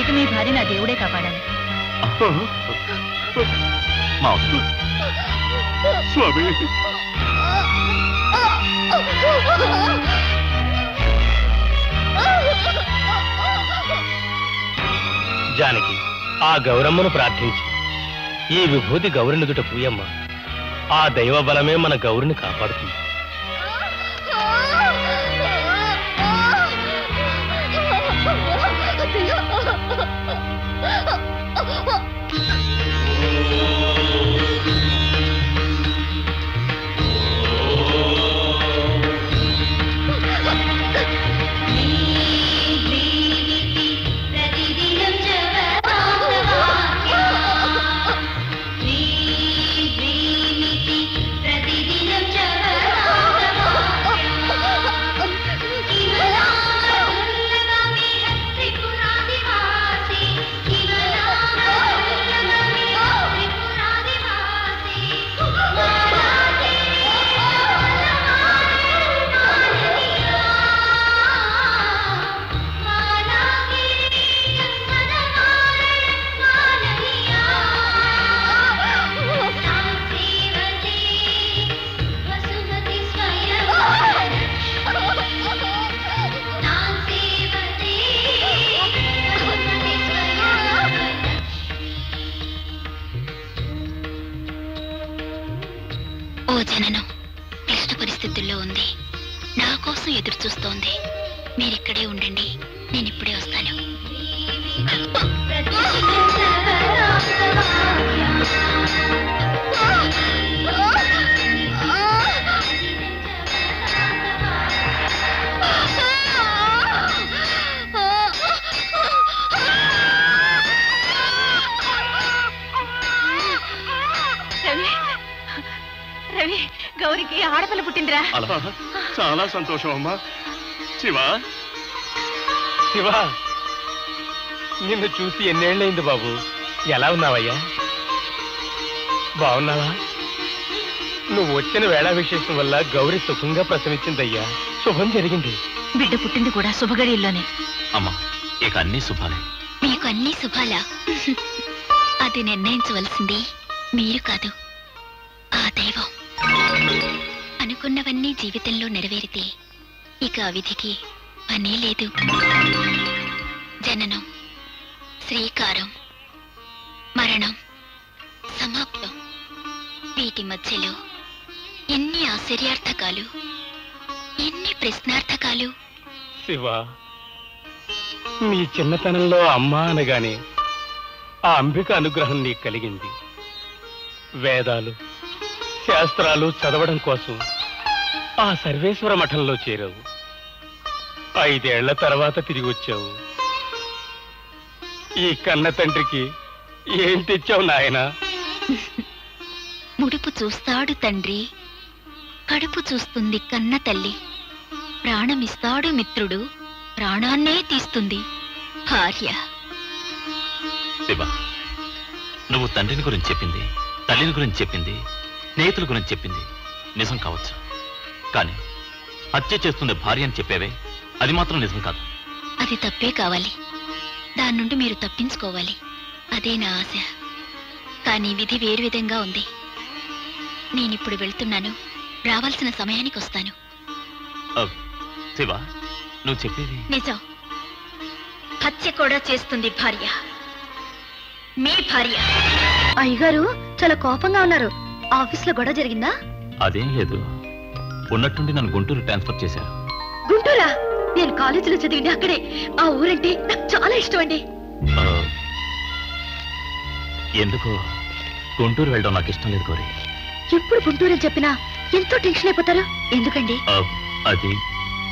ఇక మీ భార్య నా దేవుడే కాపాడాలి. స్వామి జానకి, ఆ గౌరమ్మను ప్రార్థించి ఈ విభూతి గౌరినుదుట పూయమ్మ. ఆ దైవ బలమే మన గౌరిని కాపాడుతుంది. ఓ జననం క్లిష్ట పరిస్థితుల్లో ఉంది. నా కోసం ఎదురు చూస్తోంది. మీరిక్కడే ఉండండి, నేను ఇప్పుడే వస్తాను. రవి, గౌరికి ఆడపిల్ల పుట్టిందిరా. చాలా సంతోషం అమ్మా. శివా, శివా, నిన్ను చూసి ఎన్నేళ్ళైంది బాబు. ఎలా ఉన్నావయ్యా? బాగున్నావా? నువ్వు వచ్చిన వేళా విశేషం వల్ల గౌరి సుఖంగా ప్రసవించిందయ్యా. శుభం జరిగింది. బిడ్డ పుట్టింది కూడా శుభగడియల్లోనే. అమ్మా, ఇక అన్ని శుభాలే. మీకు అన్ని శుభాలా? అది నిర్ణయించవలసింది మీరు కాదు, ఆ దైవం. అనుకున్నవన్నీ జీవితంలో నెరవేరితే ఇక అవిధికి పనే లేదు. జననం, శ్రీకారం, మరణం, సమాప్తం. వీటి మధ్యలో ఎన్ని ఆశ్చర్యార్థకాలు, ఎన్ని ప్రశ్నార్థకాలు. శివా, నీ చిన్నతనంలో అమ్మ అనగానే ఆ అంబిక అనుగ్రహం నీకు కలిగింది. వేదాలు శాస్త్రాలు చదవడం కోసం ఆ సర్వేశ్వర మఠంలో చేరావు. 5 ఏళ్ల తర్వాత తిరిగి వచ్చావు. ఈ కన్న తండ్రికి ఏం తెచ్చావు నాయనా? ముడుపు చూస్తాడు తండ్రి, కడుపు చూస్తుంది కన్న తల్లి. ప్రాణమిస్తాడు మిత్రుడు, ప్రాణాన్నే తీస్తుంది భార్య. శివ, నువ్వు తండ్రిని గురించి చెప్పింది, తల్లిని గురించి చెప్పింది, స్నేహితుల గురించి చెప్పింది నిజం కావచ్చు. కానీ హత్య చేస్తుంది భార్య అని చెప్పేవే, అది మాత్రం నిజం కాదు. అది తప్పే కావాలి. దాని నుండి మీరు తప్పించుకోవాలి. అదే నా ఆశ. కానీ విధి వేరు విధంగా ఉంది. నేనిప్పుడు వెళ్తున్నాను, రావాల్సిన సమయానికి వస్తాను. శివ, నువ్వు చెప్పేది నిజం. హత్య కూడా చేస్తుంది భార్య, మీ భార్య. అయ్యగారు చాలా కోపంగా ఉన్నారు. ఆఫీస్ లో గొడవ జరిగిందా? అదేం లేదు. ఉన్నట్టుండి నన్ను గుంటూరు ట్రాన్స్ఫర్ చేశారు. గుంటూరా? నేను కాలేజీలో చదివింది అక్కడే. ఆ ఊరంటే నాకు చాలా ఇష్టం అండి. ఎందుకో గుంటూరు వెళ్ళడం నాకు ఇష్టం లేదు గౌరీ. ఎప్పుడు గుంటూరు అని చెప్పినా ఎంతో టెన్షన్ అయిపోతారు. ఎందుకండి? అది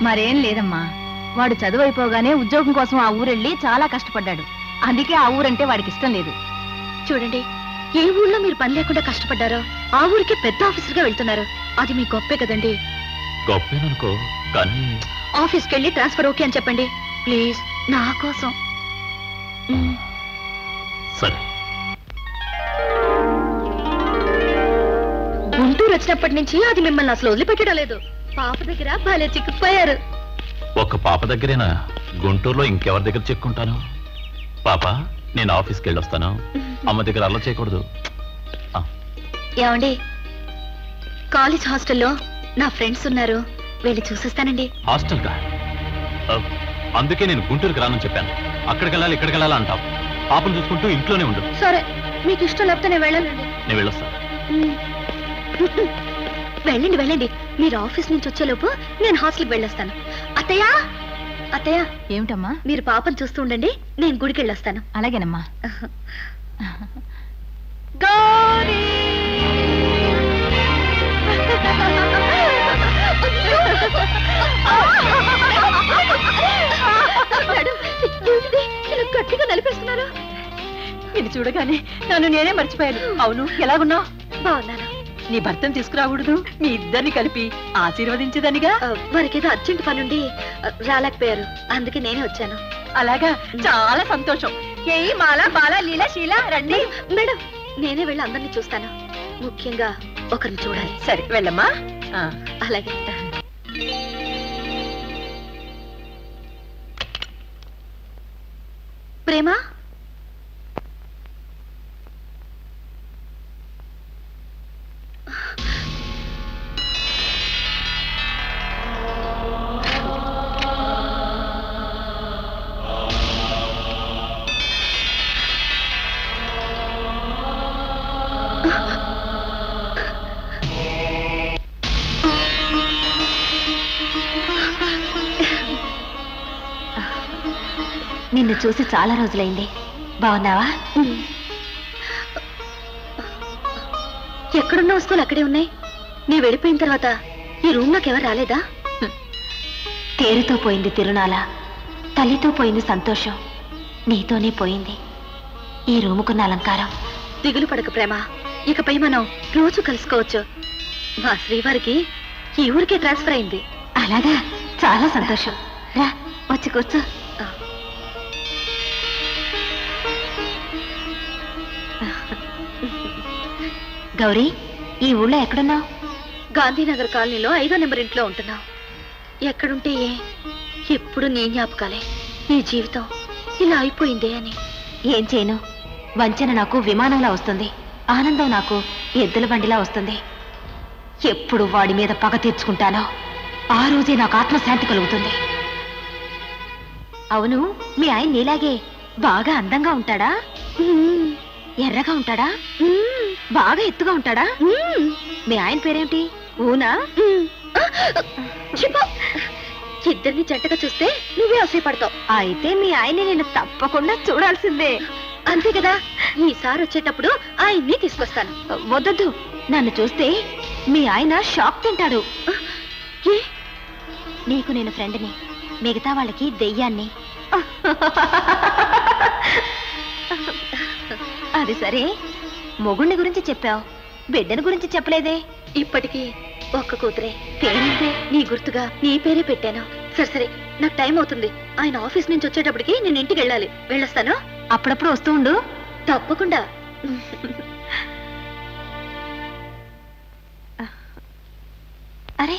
మరేం లేదమ్మా, వాడు చదువు అయిపోగానే ఉద్యోగం కోసం ఆ ఊరెళ్ళి చాలా కష్టపడ్డాడు. అందుకే ఆ ఊరంటే వాడికి ఇష్టం లేదు. చూడండి, ఏ ఊళ్ళో మీరు పని లేకుండా కష్టపడ్డారో ఆ ఊరికి పెద్ద ఆఫీసర్ గా వెళ్తున్నారు. అది మీ గొప్పే కదండి. గొప్పేననుకో, కానీ ఆఫీస్కి వెళ్ళి ట్రాన్స్ఫర్ ఓకే అని చెప్పండి ప్లీజ్, నా కోసం. సరే. గుంటూరు వచ్చినప్పటి నుంచి అది మిమ్మల్ని అసలు వదిలిపెట్టడం లేదు. పాప దగ్గర భలే చిక్కుపోయారు. ఒక్క పాప దగ్గరేనా? గుంటూరులో ఇంకెవరి దగ్గర చిక్కుంటాను? పాప నేను ఆఫీస్కి వెళ్ళొస్తాను. అమ్మ దగ్గర అల్లరి చేయకూడదు. ఏమండి, కాలేజ్ హాస్టల్లో నా ఫ్రెండ్స్ ఉన్నారు, వెళ్ళి చూసేస్తానండి. హాస్టల్ కా? అందుకే నేను గుంటూరుకి రానని చెప్పాను. అక్కడికి వెళ్ళాలి ఇక్కడికి వెళ్ళాలి అంటావు. పాపను చూసుకుంటూ ఇంట్లోనే ఉండు. సరే, మీకు ఇష్టం లేకపోతే నేను వెళ్ళాలండి. నేను వెళ్ళొస్తాను. వెళ్ళండి వెళ్ళండి, మీరు ఆఫీస్ నుంచి వచ్చేలోపు నేను హాస్టల్కి వెళ్ళొస్తాను. అత్తయ్య అత్తయ్య, ఏమిటమ్మా? మీరు పాపను చూస్తూ ఉండండి, నేను గుడికి వెళ్ళొస్తాను. అలాగేనమ్మా. గట్టిగా నలిపేస్తున్నారు. ఇది చూడగానే నన్ను నేనే మర్చిపోయాను. అవును, ఎలాగున్నావు? బాగున్నాను. నీ భర్తను తీసుకురాకూడదు, మీ ఇద్దరిని కలిపి ఆశీర్వదించదనిగా. వారికేదో అర్జెంట్ పనుండి రాలేకపోయారు, అందుకే నేనే వచ్చాను. అలాగా, చాలా సంతోషం. ఏ మాల బాల లీల శీల రండి. మేడం, నేనే వెళ్ళి అందరినీ చూస్తాను. ముఖ్యంగా ఒకరిని చూడాలి. సరే వెళ్ళమ్మా. అలాగే. ప్రేమ, నిన్ను చూసి చాలా రోజులైంది. బాగున్నావా? ఎక్కడున్న వస్తువులు అక్కడే ఉన్నాయి. నీ వెళ్ళిపోయిన తర్వాత ఈ రూమ్ లోకి ఎవరు రాలేదా? తేరుతో పోయింది తిరునాల, తల్లితో పోయింది సంతోషం, నీతోనే పోయింది ఈ రూముకున్న అలంకారం. దిగులు పడక ప్రేమ, ఇకపై మనం రోజు కలుసుకోవచ్చు. మా శ్రీవారికి ఈ ఊరికే ట్రాన్స్ఫర్ అయింది. అలాగా, చాలా సంతోషం. రా, వచ్చి కూర్చో. గౌరీ, ఈ ఊళ్ళో ఎక్కడున్నావు? గాంధీనగర్ కాలనీలో 5వ నెంబర్ ఇంట్లో ఉంటున్నావు. ఎక్కడుంటే ఏ, ఎప్పుడు నీ జ్ఞాపకాలే. నీ జీవితం ఇలా అయిపోయిందే అని. ఏం చేయను, వంచన నాకు విమానంలా వస్తుంది, ఆనందం నాకు ఎద్దుల బండిలా వస్తుంది. ఎప్పుడు వాడి మీద పగ తీర్చుకుంటానో ఆ రోజే నాకు ఆత్మశాంతి కలుగుతుంది. అవును, మీ ఆయన నీలాగే బాగా అందంగా ఉంటాడా? ఎర్రగా ఉంటాడా? బాగా ఎత్తుగా ఉంటాడా? మీ ఆయన పేరేమిటి? ఊనా? ఇద్దరిని జంటగా చూస్తే నువ్వే అసూయపడతావు. అయితే మీ ఆయన్ని నేను తప్పకుండా చూడాల్సిందే. అంతే కదా, ఈసారి వచ్చేటప్పుడు ఆయన్ని తీసుకొస్తాను. వద్దొద్దు, నన్ను చూస్తే మీ ఆయన షాక్ తింటాడు. ఏ? నీకు నేను ఫ్రెండ్ని, మిగతా వాళ్ళకి దెయ్యాన్ని. అది సరే, మొగుణ్ణి గురించి చెప్పావు, బిడ్డని గురించి చెప్పలేదే? ఇప్పటికీ ఒక్క కూతురే. పేరేంటే? నీ గుర్తుగా నీ పేరే పెట్టాను. సరే సరే, నాకు టైం అవుతుంది. ఆయన ఆఫీస్ నుంచి వచ్చేటప్పటికి నేను ఇంటికి వెళ్ళాలి. వెళ్ళొస్తాను. అప్పుడప్పుడు వస్తూ ఉండు. తప్పకుండా. అరే,